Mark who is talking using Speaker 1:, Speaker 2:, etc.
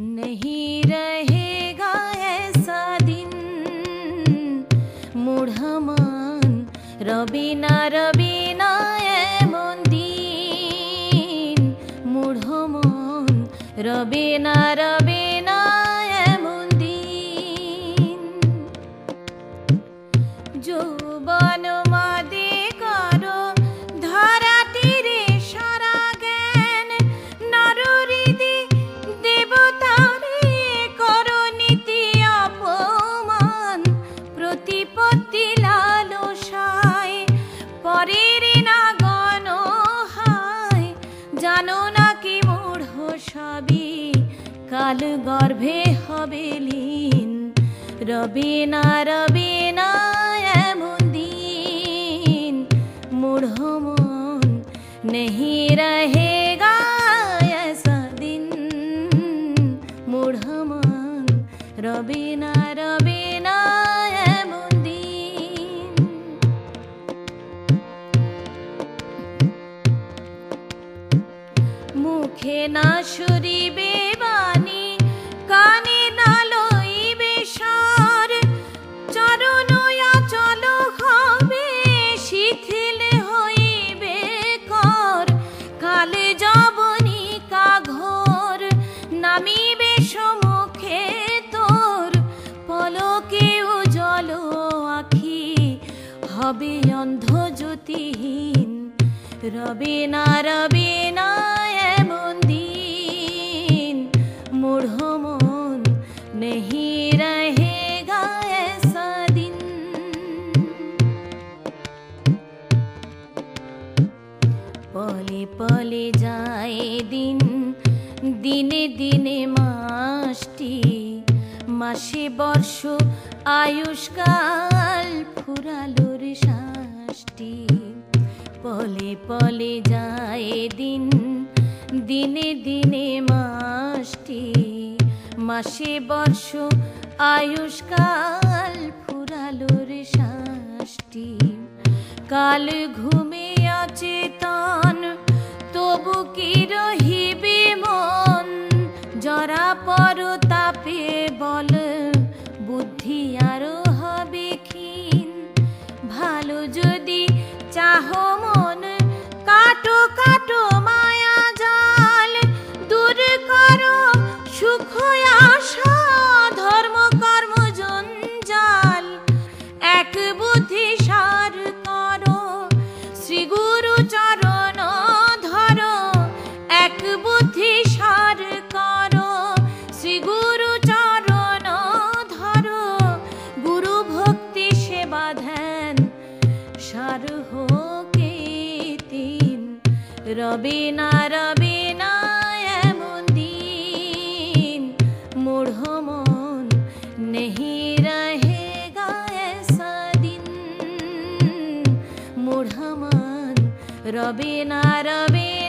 Speaker 1: नहीं रहेगा ऐसा दिन मूढ़ा मान रबीना रबीना एमन दिन मूढ़ मन रबीना रबीना एमन दिन যৌবন মাদে করো ধরা তীরে সারা জ্ঞান নরহৃদি দেবতারে করো নীতি অপমান প্রতিপত্তি লালসায় পরের না গণহায় জানো না কি মূঢ় সবই কাল গর্ভে হবে লীন রবিনা রবিনা এমন दिन मूढ़ मन नहीं रहेगा ऐसा दिन मूढ़ मन रबिना रबिना एमन दिन मुखे ना शुरिबे बानी काने ना लइबे स्वर चरण चल হবে শিথিল হইবে কর কালে যবনিকা ঘোর নামিবে সমুখে তোর পলকে উজ্জ্বল আখি হবে অন্ধ জ্যোতিহীন রবিনা রবিনা এমন দিন মূঢ় মন নেহি रहेगा ऐसा दिन पले पले जाए दिन दिने दिने मासटी मासे वर्ष आयुष्काल फुरालोर शास्ति पले पले जाए दिन दिने दिने मासटी मासे वर्ष आयुष्काल फुरालोर शास्ति काल घुमे अचेतन तबु कि रहिबे मन जरा परतापे बल बुद्धि आरो हबे क्षीण भालो जदि चाहो मन काटो काटो माया जाल दूर करो सुख आशा धर्म कर्म जंजाल एक बुद्धि सार करो श्री गुरु चरण धरो एक बुद्धि सार करो श्री गुरु चरण धरो गुरु भक्ति सेवा ध्यान सार हो के तीन रबिना रबिना एमन दिन मूढ़ मन नहीं रहेगा ऐसा दिन मूढ़ मन रबिना रबिना